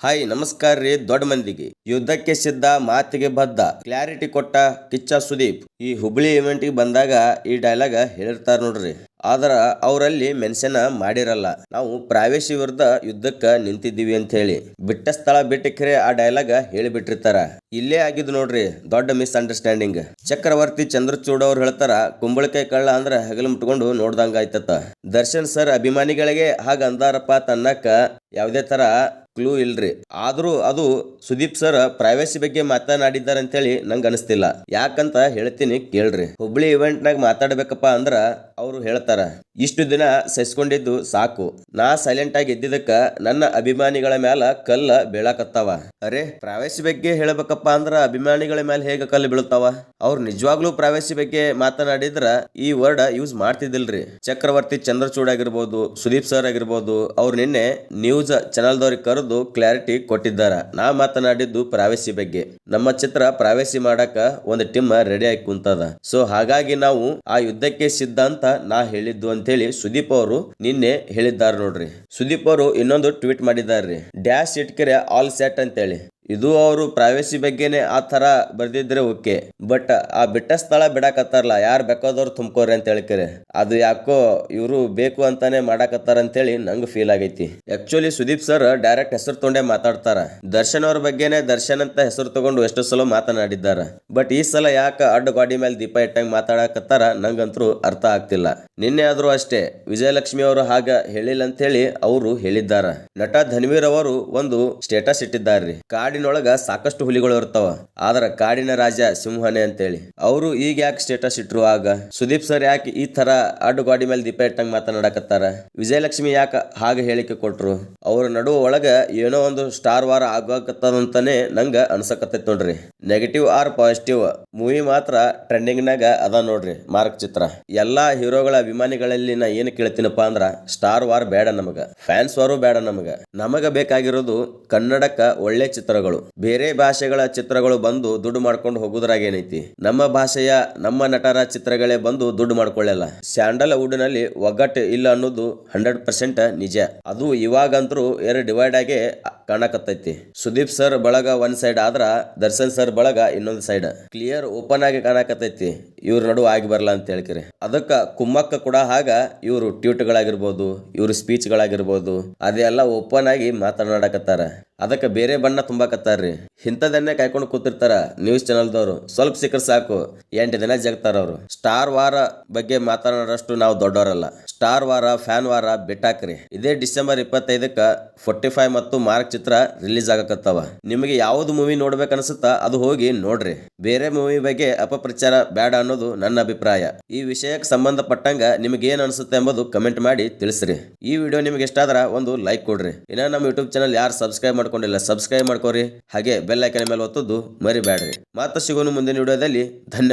Hi ನಮಸ್ಕಾರ ರೀ ದೊಡ್ಡ ಮಂದಿಗೆ. ಯುದ್ಧಕ್ಕೆ ಸಿದ್ಧ ಮಾತಿಗೆ ಬದ್ಧ ಕ್ಲಾರಿಟಿ ಕೊಟ್ಟ ಕಿಚ್ಚ ಸುದೀಪ್ ಈ ಹುಬ್ಳಿ ಇವೆಂಟ್ ಗೆ ಬಂದಾಗ ಈ ಡೈಲಾಗ್ ಹೇಳಿರ್ತಾರ ನೋಡ್ರಿ. ಆದ್ರ ಅವರಲ್ಲಿ ಮೆನ್ಷನ್ ಮಾಡಿರಲ್ಲ. ನಾವು ಪ್ರಾವೇಶಿ ವಿರುದ್ಧ ಯುದ್ಧಕ್ಕ ನಿಂತಿದ್ದೀವಿ ಅಂತ ಹೇಳಿ ಬಿಟ್ಟ ಸ್ಥಳ ಬಿಟ್ಟಿಕ್ರೆ ಆ ಡೈಲಾಗ್ ಹೇಳಿಬಿಟ್ಟಿರ್ತಾರ. ಇಲ್ಲೇ ಆಗಿದ್ದು ನೋಡ್ರಿ ದೊಡ್ಡ ಮಿಸ್ ಅಂಡರ್ಸ್ಟ್ಯಾಂಡಿಂಗ್. ಚಕ್ರವರ್ತಿ ಚಂದ್ರಚೂಡ್ ಅವ್ರು ಹೇಳ್ತಾರ, ಕುಂಬಳಕಾಯಿ ಕಳ್ಳ ಅಂದ್ರ ಹಗಲು ಮುಟ್ಕೊಂಡು ನೋಡ್ದಂಗ ಆಯ್ತತ್ತ. ದರ್ಶನ್ ಸರ್ ಅಭಿಮಾನಿಗಳಿಗೆ ಹಾಗ ಅಂದಾರಪ್ಪ ತನ್ನಕ್ಕ ಯಾವುದೇ ತರ ಕ್ಲೂ ಇಲ್ರಿ. ಆದ್ರೂ ಅದು ಸುದೀಪ್ ಸರ್ ಪ್ರೈವೇಸಿ ಬಗ್ಗೆ ಮಾತನಾಡಿದ್ದಾರೆ ಅಂತೇಳಿ ನಂಗೆ ಅನಿಸ್ತಿಲ್ಲ. ಯಾಕಂತ ಹೇಳ್ತೀನಿ ಕೇಳ್ರಿ. ಹುಬ್ಳಿ ಇವೆಂಟ್ ನಾಗ ಮಾತಾಡ್ಬೇಕಪ್ಪ ಅಂದ್ರ ಅವ್ರು ಹೇಳ್ತಾರ, ಇಷ್ಟು ದಿನ ಸಹಿಸ್ಕೊಂಡಿದ್ದು ಸಾಕು. ನಾ ಸೈಲೆಂಟ್ ಆಗಿ ಇದ್ದಿದ್ದಕ್ಕ ನನ್ನ ಅಭಿಮಾನಿಗಳ ಮ್ಯಾಲ ಕಲ್ಲ ಬೀಳಾಕತ್ತಾವ. ಅರೆ, ಪ್ರೈವೇಸಿ ಬಗ್ಗೆ ಹೇಳ್ಬೇಕಪ್ಪ ಅಂದ್ರ ಅಭಿಮಾನಿಗಳ ಮೇಲೆ ಹೇಗ ಕಲ್ಲು ಬೀಳ್ತಾವ? ಅವ್ರು ನಿಜವಾಗ್ಲೂ ಪ್ರೈವೇಸಿ ಬಗ್ಗೆ ಮಾತನಾಡಿದ್ರ ಈ ವರ್ಡ್ ಯೂಸ್ ಮಾಡ್ತಿದ್ದಿಲ್ರಿ. ಚಕ್ರವರ್ತಿ ಚಂದ್ರಚೂಡ್ ಆಗಿರ್ಬೋದು, ಸುದೀಪ್ ಸರ್ ಆಗಿರ್ಬೋದು, ಅವ್ರು ನಿನ್ನೆ ನ್ಯೂಸ್ ಚಾನಲ್ದವ್ರಿಗೆ ಕರೆದು ಕ್ಲಾರಿಟಿ ಕೊಟ್ಟಿದ್ದಾರ. ನಾ ಮಾತನಾಡಿದ್ದು ಪ್ರೈವೇಸಿ ಬಗ್ಗೆ. ನಮ್ಮ ಚಿತ್ರ ಪ್ರೈವೇಸಿ ಮಾಡಾಕ ಒಂದು ಟೀಮ್ ರೆಡಿ ಆಗಿ ಕುಂತದ. ಸೊ ಹಾಗಾಗಿ ನಾವು ಆ ಯುದ್ಧಕ್ಕೆ ಸಿದ್ಧ ಅಂತ ನಾ ಹೇಳಿದ್ದು ಅಂತೇಳಿ ಸುದೀಪ್ ಅವರು ನಿನ್ನೆ ಹೇಳಿದ್ದಾರೆ ನೋಡ್ರಿ. ಸುದೀಪ್ ಅವರು ಇನ್ನೊಂದು ಟ್ವೀಟ್ ಮಾಡಿದಾರ್ರಿ, ಡ್ಯಾಶ್ ಇಟ್ಕೆರೆ ಆಲ್ ಸೆಟ್ ಅಂತೇಳಿ. ಇದು ಅವರು ಪ್ರೈವೇಸಿ ಬಗ್ಗೆನೆ ಆ ತರ ಬರ್ದಿದ್ರೆ ಓಕೆ, ಬಟ್ ಆ ಬಿಟ್ಟ ಸ್ಥಳ ಬಿಡಾಕತ್ತಾರಲ್ಲ, ಯಾರು ಬೇಕಾದವ್ರು ತುಂಬ್ಕೋರಿ ಅಂತ ಹೇಳ್ಕರೆ ಅದು ಯಾಕೋ ಇವರು ಬೇಕು ಅಂತಾನೆ ಮಾಡಾಕತ್ತಾರ ಅಂತೇಳಿ ನಂಗೆ ಫೀಲ್ ಆಗೈತಿ. ಆಕ್ಚುಲಿ ಸುದೀಪ್ ಸರ್ ಡೈರೆಕ್ಟ್ ಹೆಸರು ತೊಗೊಂಡೆ ಮಾತಾಡ್ತಾರ. ದರ್ಶನ್ ಅವ್ರ ಬಗ್ಗೆನೆ ದರ್ಶನ್ ಅಂತ ಹೆಸರು ತಗೊಂಡು ಎಷ್ಟು ಸಲ ಮಾತನಾಡಿದ್ದಾರ. ಬಟ್ ಈ ಸಲ ಯಾಕ ಅಡ್ಡ ಗಾಡಿ ಮೇಲೆ ದೀಪ ಇಟ್ಟಂಗ್ ಮಾತಾಡಕತ್ತಾರ ನಂಗಂತರೂ ಅರ್ಥ ಆಗ್ತಿಲ್ಲ. ನಿನ್ನೆ ಆದ್ರೂ ಅಷ್ಟೇ ವಿಜಯಲಕ್ಷ್ಮಿ ಅವರು ಹಾಗ ಹೇಳಿಲ್ಲ ಅಂತ ಹೇಳಿ ಅವರು ಹೇಳಿದ್ದಾರ. ನಟ ಧನ್ವೀರ್ ಅವರು ಒಂದು ಸ್ಟೇಟಸ್ ಇಟ್ಟಿದ್ದಾರ್ರಿ, ಕಾಡಿನೊಳಗ ಸಾಕಷ್ಟು ಹುಲಿಗಳು ಇರ್ತಾವ, ಆದ್ರ ಕಾಡಿನ ರಾಜ ಸಿಂಹನೇ ಅಂತೇಳಿ. ಅವರು ಈಗ ಯಾಕೆ ಸ್ಟೇಟಸ್ ಇಟ್ರು? ಆಗ ಸುದೀಪ್ ಸರ್ ಯಾಕೆ ಈ ತರ ಅಡ್ಡು ಗಾಡಿ ಮೇಲೆ ದೀಪ ಇಟ್ಟಂಗ್ ಮಾತನಾಡಕತ್ತಾರ? ವಿಜಯಲಕ್ಷ್ಮಿ ಯಾಕ ಹಾಗೆ ಹೇಳಿಕೆ ಕೊಟ್ರು? ಅವ್ರ ನಡುವ ಒಳಗ ಏನೋ ಒಂದು ಸ್ಟಾರ್ ವಾರ ಆಗಕತ್ತದಂತಾನೆ ನಂಗ ಅನ್ಸಕತ್ತೈತ್ ನೋಡ್ರಿ. ನೆಗೆಟಿವ್ ಆರ್ ಪಾಸಿಟಿವ್ ಮೂವಿ ಮಾತ್ರ ಟ್ರೆಂಡಿಂಗ್ ನಾಗ ಅದ ನೋಡ್ರಿ. ಮಾರ್ಕ್ ಚಿತ್ರ ಎಲ್ಲಾ ಹೀರೋಗಳ ಅಭಿಮಾನಿಗಳಲ್ಲಿ ನಾ ಏನ್ ಕೇಳ್ತೀನಪ್ಪ ಅಂದ್ರ, ಸ್ಟಾರ್ ವಾರ್ ಬೇಡ ನಮಗ, ಫ್ಯಾನ್ಸ್ ವಾರು ಬೇಡ ನಮಗ ಬೇಕಾಗಿರೋದು ಕನ್ನಡಕ್ಕ ಒಳ್ಳೆ ಚಿತ್ರಗಳು. ಬೇರೆ ಭಾಷೆಗಳ ಚಿತ್ರಗಳು ಬಂದು ದುಡ್ಡು ಮಾಡ್ಕೊಂಡು ಹೋಗುದ್ರಾಗ ಏನೈತಿ? ನಮ್ಮ ಭಾಷೆಯ ನಮ್ಮ ನಟರ ಚಿತ್ರಗಳೇ ಬಂದು ದುಡ್ಡು ಮಾಡ್ಕೊಳ್ಳಲ್ಲ. ಸ್ಯಾಂಡಲ್ ವುಡ್ ನಲ್ಲಿ ಒಗ್ಗಟ್ಟು ಇಲ್ಲ ಅನ್ನೋದು 100% ನಿಜ. ಅದು ಇವಾಗಂತರೂ ಡಿವೈಡ್ ಆಗಿ ಕಾಣಕತ್ತೈತಿ. ಸುದೀಪ್ ಸರ್ ಬಳಗ ಒಂದ್ ಸೈಡ್ ಆದ್ರ ದರ್ಶನ್ ಸರ್ ಬಳಗ ಇನ್ನೊಂದ್ ಸೈಡ್. ಕ್ಲಿಯರ್ ಓಪನ್ ಆಗಿ ಕಾಣಕತ್ತೈತಿ ಇವ್ರ ನಡು ಆಗಿ ಬರಲ್ಲ ಅಂತ ಹೇಳ್ಕಿರಿ. ಅದಕ್ಕ ಕುಮ್ಮಕ್ಕ ಕೂಡ ಹಾಗ ಇವ್ರು ಟ್ವೀಟ್ ಗಳಾಗಿರ್ಬೋದು, ಇವ್ರ ಸ್ಪೀಚ್ ಗಳಾಗಿರ್ಬೋದು, ಅದೆಲ್ಲ ಓಪನ್ ಆಗಿ ಮಾತನಾಡಕತ್ತಾರ. ಅದಕ್ಕೆ ಬೇರೆ ಬಣ್ಣ ತುಂಬಾಕತ್ತಾರ್ರಿ. ಇಂಥದನ್ನೇ ಕಾಯ್ಕೊಂಡು ಕೂತಿರ್ತಾರ ನ್ಯೂಸ್ ಚಾನಲ್ದವ್ರು. ಸ್ವಲ್ಪ ಸಿಕ್ಕರ್ ಸಾಕು 8 ದಿನ ಜಗ್ತಾರ ಅವರು. ಸ್ಟಾರ್ ವಾರ ಬಗ್ಗೆ ಮಾತನಾಡೋಷ್ಟು ನಾವು ದೊಡ್ಡವರಲ್ಲ. ಸ್ಟಾರ್ ವಾರ, ಫ್ಯಾನ್ ವಾರ ಬಿಟ್ಟಾಕ್ರಿ. ಇದೇ ಡಿಸೆಂಬರ್ 25ಕ್ಕ 45 ಮತ್ತು ಮಾರ್ಕ್ ಚಿತ್ರ ರಿಲೀಸ್ ಆಗಕತ್ತಾವ. ನಿಮಗೆ ಯಾವ್ದು ಮೂವಿ ನೋಡ್ಬೇಕು ಅನ್ಸುತ್ತಾ ಅದು ಹೋಗಿ ನೋಡ್ರಿ. ಬೇರೆ ಮೂವಿ ಬಗ್ಗೆ ಅಪಪ್ರಚಾರ ಬೇಡ ಅನ್ನೋದು ನನ್ನ ಅಭಿಪ್ರಾಯ. ಈ ವಿಷಯಕ್ಕೆ ಸಂಬಂಧಪಟ್ಟಂಗ ನಿಮಗೆ ಏನ್ ಅನ್ಸುತ್ತೆ ಎಂಬುದು ಕಮೆಂಟ್ ಮಾಡಿ ತಿಳಿಸ್ರಿ. ಈ ವಿಡಿಯೋ ನಿಮಗೆ ಇಷ್ಟ ಆದ್ರ ಒಂದು ಲೈಕ್ ಕೊಡ್ರಿ. ಇನ್ನ ನಮ್ಮ ಯೂಟ್ಯೂಬ್ ಚಾನಲ್ ಯಾರು ಸಬ್ಸ್ಕ್ರೈಬ್ ಮಾಡ್ಕೊಂಡಿಲ್ಲ ಸಬ್ಸ್ಕ್ರೈಬ್ ಮಾಡ್ಕೋರಿ. ಹಾಗೆ ಬೆಲ್ ಐಕಾನ್ ಮೇಲೆ ಒತ್ತೋದು ಮರಿಬೇಡ್ರಿ. ಮತ್ತೆ ಸಿಗೋನು ಮುಂದಿನ ವಿಡಿಯೋದಲ್ಲಿ. ಧನ್ಯವಾದ.